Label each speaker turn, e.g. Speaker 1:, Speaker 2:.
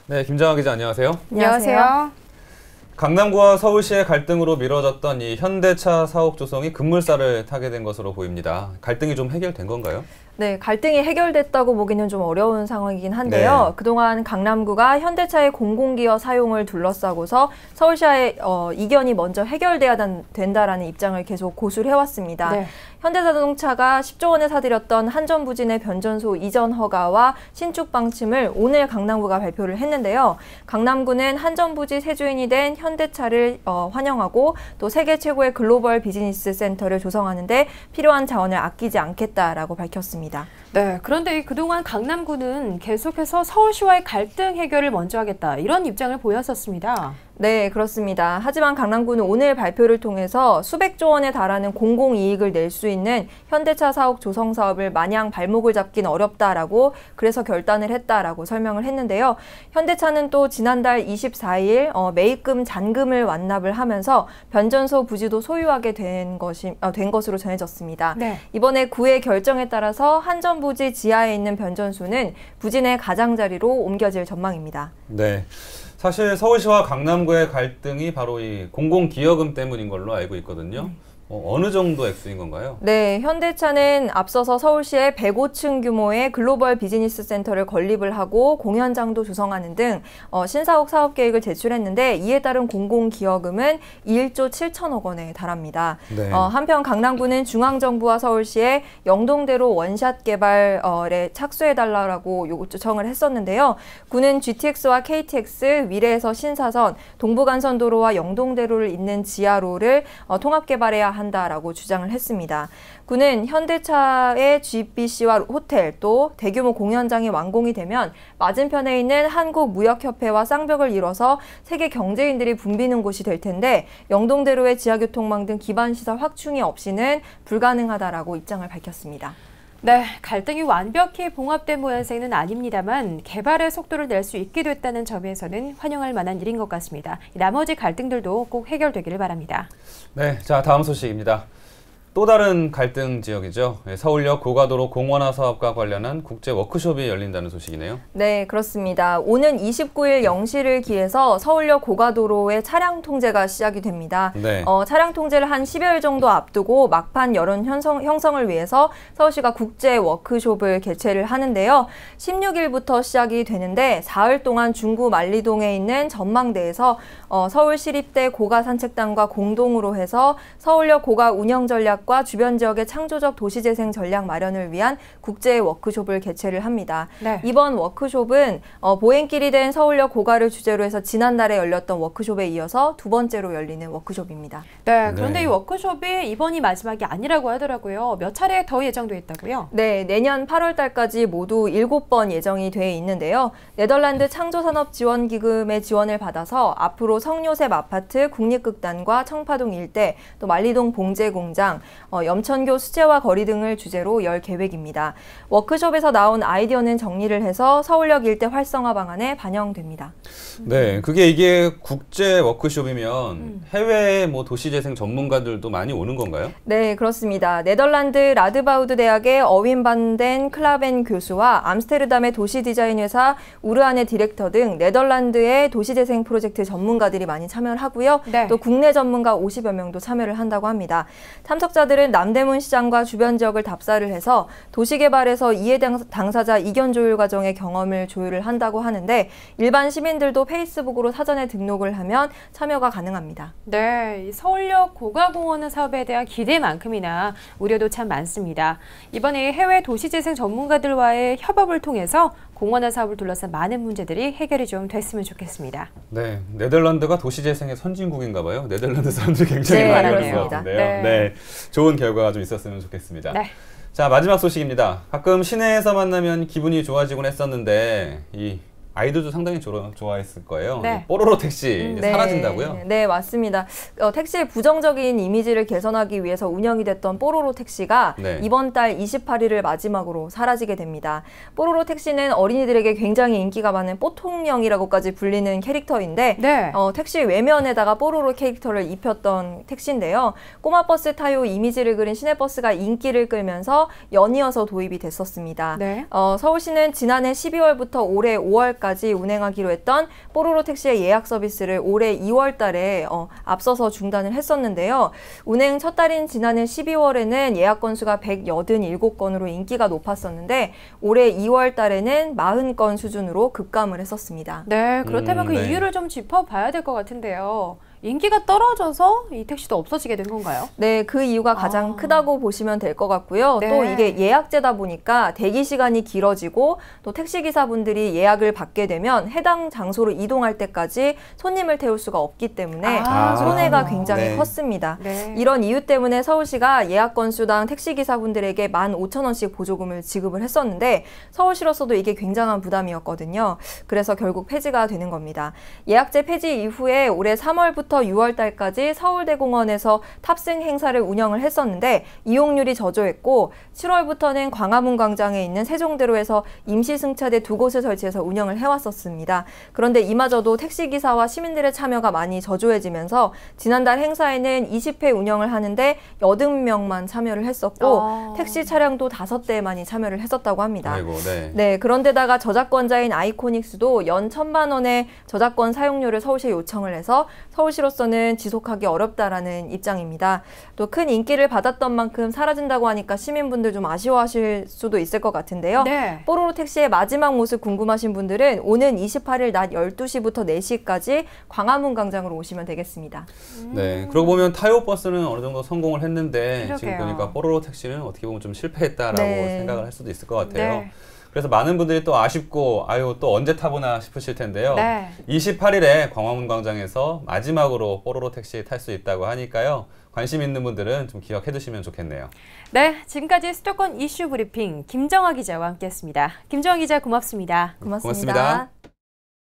Speaker 1: 네, 김정아 기자 안녕하세요.
Speaker 2: 안녕하세요.
Speaker 1: 강남구와 서울시의 갈등으로 미뤄졌던 이 현대차 사옥 조성이 급물살을 타게 된 것으로 보입니다. 갈등이 좀 해결된 건가요?
Speaker 2: 네, 갈등이 해결됐다고 보기는 좀 어려운 상황이긴 한데요. 그동안 강남구가 현대차의 공공기여 사용을 둘러싸고서 서울시와의 이견이 먼저 해결돼야 된다라는 입장을 계속 고수를 해왔습니다. 네. 현대자동차가 10조 원에 사들였던 한전부진의 변전소 이전 허가와 신축 방침을 오늘 강남구가 발표를 했는데요. 강남구는 한전부지 세주인이 된 현대차를 환영하고 또 세계 최고의 글로벌 비즈니스 센터를 조성하는 데 필요한 자원을 아끼지 않겠다라고 밝혔습니다.
Speaker 3: 네, 그런데 그동안 강남구는 계속해서 서울시와의 갈등 해결을 먼저 하겠다 이런 입장을 보였었습니다.
Speaker 2: 네, 그렇습니다. 하지만 강남구는 오늘 발표를 통해서 수백조 원에 달하는 공공이익을 낼 수 있는 현대차 사옥 조성 사업을 마냥 발목을 잡긴 어렵다라고 그래서 결단을 했다라고 설명을 했는데요. 현대차는 또 지난달 24일 매입금 잔금을 완납을 하면서 변전소 부지도 소유하게 된 것으로 전해졌습니다. 네. 이번에 구의 결정에 따라서 한전부지 지하에 있는 변전소는 부지 내 가장자리로 옮겨질 전망입니다.
Speaker 1: 네. 사실 서울시와 강남구의 갈등이 바로 이 공공기여금 때문인 걸로 알고 있거든요. 어느 정도 액수인 건가요?
Speaker 2: 네, 현대차는 앞서서 서울시에 105층 규모의 글로벌 비즈니스 센터를 건립을 하고 공연장도 조성하는 등 신사옥 사업 계획을 제출했는데 이에 따른 공공기여금은 1조 7천억 원에 달합니다. 네. 한편 강남구는 중앙정부와 서울시에 영동대로 원샷 개발에 착수해달라고 요청을 했었는데요. 구는 GTX와 KTX, 미래에서 신사선, 동부간선도로와 영동대로를 잇는 지하로를 통합개발해야 한다라고 주장을 했습니다. 구는 현대차의 GBC와 호텔 또 대규모 공연장이 완공이 되면 맞은편에 있는 한국무역협회와 쌍벽을 이뤄서 세계 경제인들이 붐비는 곳이 될 텐데 영동대로의 지하교통망 등 기반시설 확충이 없이는 불가능하다라고 입장을 밝혔습니다.
Speaker 3: 네, 갈등이 완벽히 봉합된 모양새는 아닙니다만 개발의 속도를 낼 수 있게 됐다는 점에서는 환영할 만한 일인 것 같습니다. 나머지 갈등들도 꼭 해결되기를 바랍니다.
Speaker 1: 네, 자 다음 소식입니다. 또 다른 갈등 지역이죠. 서울역 고가도로 공원화 사업과 관련한 국제 워크숍이 열린다는 소식이네요.
Speaker 2: 네, 그렇습니다. 오는 29일 0시를 기해서 서울역 고가도로의 차량 통제가 시작이 됩니다. 네. 차량 통제를 한 10여일 정도 앞두고 막판 여론 형성을 위해서 서울시가 국제 워크숍을 개최를 하는데요. 16일부터 시작이 되는데 사흘 동안 중구 만리동에 있는 전망대에서 서울시립대 고가산책단과 공동으로 해서 서울역 고가 운영 전략 과 주변 지역의 창조적 도시재생 전략 마련을 위한 국제 워크숍을 개최를 합니다. 네. 이번 워크숍은 보행길이 된 서울역 고가를 주제로 해서 지난달에 열렸던 워크숍에 이어서 두 번째로 열리는 워크숍입니다.
Speaker 3: 네, 그런데 이 워크숍이 이번이 마지막이 아니라고 하더라고요. 몇 차례 더 예정돼 있다고요?
Speaker 2: 네, 내년 8월 달까지 모두 7번 예정이 돼 있는데요. 네덜란드 창조산업지원기금의 지원을 받아서 앞으로 성요셉 아파트, 국립극단과 청파동 일대, 또 만리동 봉제공장, 염천교 수제화 거리 등을 주제로 열 계획입니다. 워크숍에서 나온 아이디어는 정리를 해서 서울역 일대 활성화 방안에 반영됩니다.
Speaker 1: 네, 이게 국제 워크숍이면 해외 도시재생 전문가들도 많이 오는 건가요?
Speaker 2: 네, 그렇습니다. 네덜란드 라드바우드 대학의 어윈 반덴 클라벤 교수와 암스테르담의 도시 디자인 회사 우르안의 디렉터 등 네덜란드의 도시재생 프로젝트 전문가들이 많이 참여를 하고요. 네. 또 국내 전문가 50여 명도 참여를 한다고 합니다. 참석자들은 남대문 시장과 주변 지역을 답사를 해서 도시개발에서 이해 당사자 이견 조율 과정의 경험을 조율을 한다고 하는데 일반 시민들도 페이스북으로 사전에 등록을 하면 참여가 가능합니다.
Speaker 3: 네, 서울역 고가공원 사업에 대한 기대만큼이나 우려도 참 많습니다. 이번에 해외 도시재생 전문가들과의 협업을 통해서 공원화 사업을 둘러싼 많은 문제들이 해결이 좀 됐으면 좋겠습니다.
Speaker 1: 네, 네덜란드가 도시재생의 선진국인가 봐요. 네덜란드 사람들이 굉장히 많이 오는 것 같은데요. 네, 좋은 결과가 좀 있었으면 좋겠습니다. 네. 자, 마지막 소식입니다. 가끔 시내에서 만나면 기분이 좋아지곤 했었는데 이 아이들도 상당히 좋아했을 거예요. 네. 뽀로로 택시 이제 사라진다고요?
Speaker 2: 네, 맞습니다. 택시의 부정적인 이미지를 개선하기 위해서 운영이 됐던 뽀로로 택시가 이번 달 28일을 마지막으로 사라지게 됩니다. 뽀로로 택시는 어린이들에게 굉장히 인기가 많은 뽀통령이라고까지 불리는 캐릭터인데 택시 외면에다가 뽀로로 캐릭터를 입혔던 택시인데요. 꼬마 버스 타요 이미지를 그린 시내버스가 인기를 끌면서 연이어서 도입이 됐었습니다. 서울시는 지난해 12월부터 올해 5월까지 때까지 운행하기로 했던 뽀로로 택시의 예약 서비스를 올해 2월 달에 앞서서 중단을 했었는데요. 운행 첫 달인 지난해 12월에는 예약 건수가 187건으로 인기가 높았었는데 올해 2월 달에는 40건 수준으로 급감을 했었습니다.
Speaker 3: 네, 그렇다면 그 이유를 좀 짚어봐야 될 것 같은데요. 인기가 떨어져서 이 택시도 없어지게 된 건가요?
Speaker 2: 네, 그 이유가 가장 크다고 보시면 될 것 같고요.
Speaker 3: 네.
Speaker 2: 또 이게 예약제다 보니까 대기 시간이 길어지고 또 택시기사분들이 예약을 받게 되면 해당 장소로 이동할 때까지 손님을 태울 수가 없기 때문에 손해가 굉장히 컸습니다.
Speaker 3: 네.
Speaker 2: 이런 이유 때문에 서울시가 예약 건수당 택시기사분들에게 15,000원씩 보조금을 지급을 했었는데 서울시로서도 이게 굉장한 부담이었거든요. 그래서 결국 폐지가 되는 겁니다. 예약제 폐지 이후에 올해 3월부터 6월 달까지 서울대공원에서 탑승 행사를 운영을 했었는데 이용률이 저조했고 7월부터는 광화문 광장에 있는 세종대로에서 임시승차대 2곳을 설치해서 운영을 해왔었습니다. 그런데 이마저도 택시기사와 시민들의 참여가 많이 저조해지면서 지난달 행사에는 20회 운영을 하는데 80명만 참여를 했었고 택시 차량도 5대만이 참여를 했었다고 합니다.
Speaker 1: 아이고,
Speaker 2: 네, 그런데다가 저작권자인 아이코닉스도 연 1,000만 원의 저작권 사용료를 서울시에 요청을 해서 서울시로서는 지속하기 어렵다라는 입장입니다. 또 큰 인기를 받았던 만큼 사라진다고 하니까 시민분들 좀 아쉬워하실 수도 있을 것 같은데요.
Speaker 3: 네.
Speaker 2: 뽀로로 택시의 마지막 모습 궁금하신 분들은 오는 28일 낮 12시부터 4시까지 광화문 광장으로 오시면 되겠습니다.
Speaker 1: 네, 그러고 보면 타요버스는 어느 정도 성공을 했는데
Speaker 3: 그러게요.
Speaker 1: 지금 보니까 뽀로로 택시는 어떻게 보면 좀 실패했다라고 생각을 할 수도 있을 것 같아요.
Speaker 3: 네.
Speaker 1: 그래서 많은 분들이 또 아쉽고 아유 또 언제 타보나 싶으실 텐데요.
Speaker 3: 네.
Speaker 1: 28일에 광화문 광장에서 마지막으로 뽀로로 택시 탈 수 있다고 하니까요. 관심 있는 분들은 좀 기억해 두시면 좋겠네요.
Speaker 3: 네, 지금까지 수도권 이슈 브리핑 김정아 기자와 함께했습니다. 김정아 기자 고맙습니다.
Speaker 2: 고맙습니다.